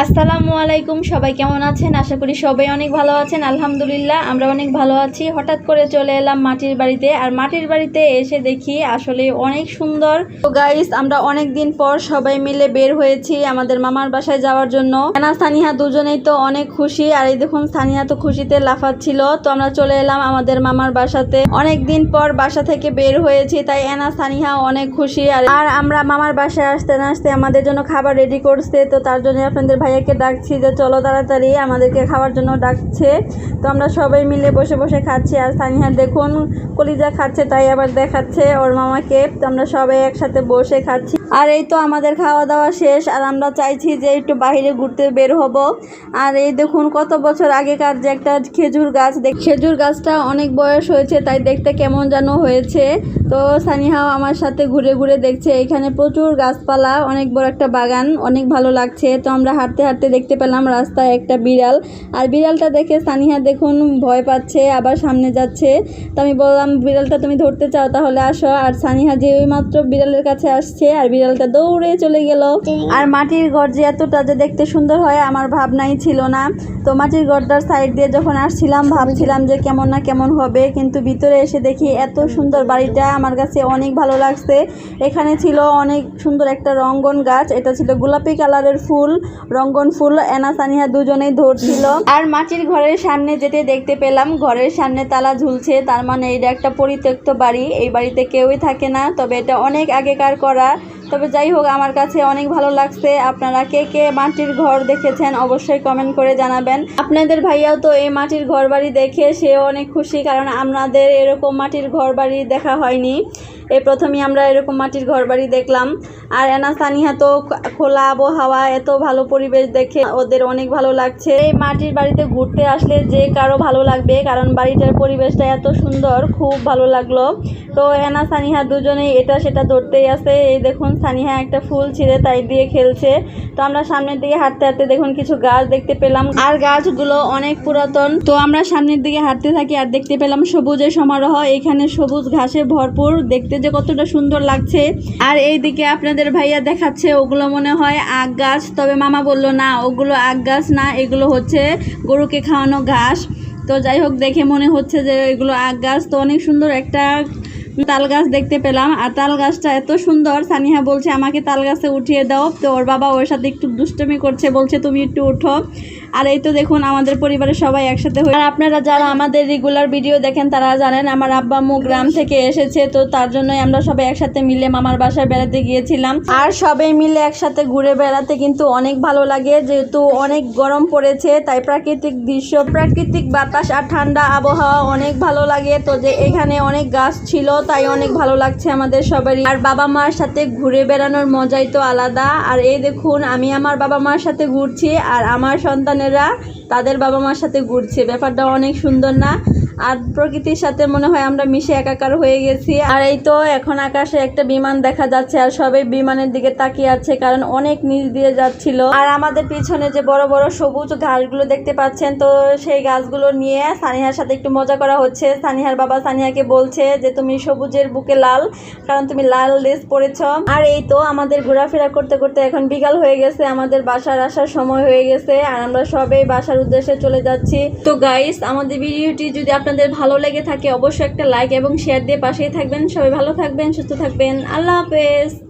আসসালামু আলাইকুম, সবাই কেমন আছেন? আশা করি সবাই অনেক ভালো আছেন। আলহামদুলিল্লাহ আমরা অনেক ভালো আছি। হঠাৎ করে চলে এলাম মাটির বাড়িতে, আর মাটির বাড়িতে এসে দেখি আসলে অনেক সুন্দর। তো গাইস, আমরা অনেক দিন পর সবাই মিলে বের হয়েছি আমাদের মামার বাসায় যাওয়ার জন্য। এনা সানিহা দুজনেই তো অনেক খুশি, আর এই দেখুন সানিহা তো খুশিতে লাফাচ্ছিল। তো আমরা চলে এলাম আমাদের মামার বাসাতে। অনেক দিন পর বাসা থেকে বের হয়েছি, তাই এনা সানিহা অনেক খুশি। আর আমরা মামার বাসায় আসতে না আসতে আমাদের জন্য খাবার রেডি করছে। তো তার জন্য আপনাদের ভাইয়াকে ডাকছি যে চলো তাড়াতাড়ি, আমাদেরকে খাওয়ার জন্য ডাকছে। তো আমরা সবাই মিলে বসে বসে খাচ্ছি, আর সানিহা দেখুন কলিজা খাচ্ছে, তাই আবার দেখাচ্ছে ওর মামাকে। তো আমরা সবাই একসাথে বসে খাচ্ছি। আর এই তো আমাদের খাওয়া দাওয়া শেষ, আর আমরা চাইছি যে একটু বাইরে ঘুরতে বের হব। আর এই দেখুন কত বছর আগেকার যে একটা খেজুর গাছ, খেজুর গাছটা অনেক বয়স হয়েছে, তাই দেখতে কেমন যেন হয়েছে। তো সানিহাও আমার সাথে ঘুরে ঘুরে দেখছে। এখানে প্রচুর গাছপালা, অনেক বড় একটা বাগান, অনেক ভালো লাগছে। তো আমরা হাঁটতে হাঁটতে দেখতে পেলাম রাস্তায় একটা বিড়াল, আর বিড়ালটা দেখে সানিহা দেখুন ভয় পাচ্ছে, আবার সামনে যাচ্ছে। তো আমি বললাম, বিড়ালটা তুমি ধরতে চাও তাহলে আসো। আর সানিহা যে ওই মাত্র বিড়ালের কাছে আসছে, আর বিড়ালটা দৌড়ে চলে গেল। আর মাটির ঘর যে এতটা যে দেখতে সুন্দর হয় আমার ভাবনাই ছিল না। তো মাটির ঘরটার সাইড দিয়ে যখন আসছিলাম ভাবছিলাম যে কেমন না কেমন হবে, কিন্তু ভিতরে এসে দেখি এত সুন্দর বাড়িটা, আমার কাছে অনেক ভালো লাগছে। এখানে ছিল অনেক সুন্দর একটা রঙ্গন গাছ, এটা ছিল গোলাপি কালারের ফুল, রঙ্গন ফুল। এনা সানিহা দুজনেই ধরছিল। আর মাটির ঘরের সামনে যেতে দেখতে পেলাম ঘরের সামনে তালা ঝুলছে, তার মানে এটা একটা পরিত্যক্ত বাড়ি, এই বাড়িতে কেউই থাকে না। তবে এটা অনেক আগেকার করা। তবে যাই হোক, আমার কাছে অনেক ভালো লাগছে। আপনারা কে কে মাটির ঘর দেখেছেন অবশ্যই কমেন্ট করে জানাবেন। আপনাদের ভাইয়াও তো এই মাটির ঘর বাড়ি দেখে সে অনেক খুশি, কারণ আমাদের এরকম মাটির ঘর বাড়ি দেখা হয়নি। এই প্রথমেই আমরা এরকম মাটির ঘর বাড়ি দেখলাম। আর এনা সানিহা তো খোলা আবহাওয়া, এত ভালো পরিবেশ দেখে ওদের অনেক ভালো লাগছে। এই মাটির বাড়িতে ঘুরতে আসলে যে কারো ভালো লাগবে, কারণ বাড়িটার পরিবেশটা এত সুন্দর, খুব ভালো লাগলো। তো এনা সানিহা দুজনেই এটা সেটা ধরতেই আছে। এই দেখুন সানিহা একটা ফুল ছিঁড়ে তাই দিয়ে খেলছে। তো আমরা সামনের দিকে হাঁটতে হাঁটতে দেখুন কিছু গাছ দেখতে পেলাম, আর গাছগুলো অনেক পুরাতন। তো আমরা সামনের দিকে হাঁটতে থাকি, আর দেখতে পেলাম সবুজের সমারোহ। এখানে সবুজ ঘাসে ভরপুর, দেখতে যে কতটা সুন্দর লাগছে। আর এই দিকে আপনাদের ভাইয়া দেখাচ্ছে ওগুলো মনে হয় আখ গাছ, তবে মামা বলল না ওগুলো আখ গাছ না, এগুলো হচ্ছে গরুকে খাওয়ানো ঘাস। তো যাই হোক, দেখে মনে হচ্ছে যে এগুলো আখ গাছ। তো অনেক সুন্দর একটা তাল গাছ দেখতে পেলাম, আর তাল গাছটা এত সুন্দর। সানিহা বলছে আমাকে তাল গাছে উঠিয়ে দাও। তো ওর বাবা ওর সাথে একটু দুষ্টমি করছে, বলছে তুমি একটু উঠো। আর এই তো দেখুন আমাদের পরিবারের সবাই একসাথে হয়ে। আর আপনারা যারা আমাদের রেগুলার ভিডিও দেখেন তারা জানেন আমার আব্বা আম্মু গ্রাম থেকে এসেছে। তো তার জন্যই আমরা সবাই একসাথে মিলে মামার বাসায় বেড়াতে গিয়েছিলাম। আর সবাই মিলে একসাথে ঘুরে বেড়াতে কিন্তু অনেক ভালো লাগে, যেহেতু অনেক গরম পড়েছে, তাই প্রাকৃতিক দৃশ্য, প্রাকৃতিক বাতাস আর ঠান্ডা আবহাওয়া অনেক ভালো লাগে। তো যে এখানে অনেক গাছ ছিল, তাই অনেক ভালো লাগছে আমাদের সবারই। আর বাবা মার সাথে ঘুরে বেড়ানোর মজাই তো আলাদা। আর এই দেখুন আমি আমার বাবা মার সাথে ঘুরছি, আর আমার সন্তানেরা তাদের বাবা মার সাথে ঘুরছে। ব্যাপারটা অনেক সুন্দর না? আর প্রকৃতির সাথে মনে হয় আমরা মিশে একাকার হয়ে গেছি। আর এই তো এখন আকাশে একটা বিমান দেখা যাচ্ছে, আর সবাই বিমানের দিকে তাকিয়ে আছে, কারণ অনেক নিচ দিয়ে যাচ্ছিল। আর আমাদের পিছনে যে বড় বড় সবুজ ঘাসগুলো দেখতে পাচ্ছেন, তো সেই গাছগুলো নিয়ে সানিহার সাথে একটু মজা করা হচ্ছে। সানিহার বাবা সানিহাকে বলছে যে তুমি সবুজের বুকে লাল, কারণ তুমি লাল ড্রেস পরেছ। আর এই তো আমাদের ঘোরাফেরা করতে করতে এখন বিকাল হয়ে গেছে, আমাদের বাসার আসার সময় হয়ে গেছে, আর আমরা সবাই বাসার উদ্দেশ্যে চলে যাচ্ছি। তো গাইস, আমাদের ভিডিওটি যদি আপনাদের ভালো লেগে থাকে অবশ্যই একটা লাইক এবং শেয়ার দিয়ে পাশেই থাকবেন। সবাই ভালো থাকবেন, সুস্থ থাকবেন। আল্লাহ হাফেজ।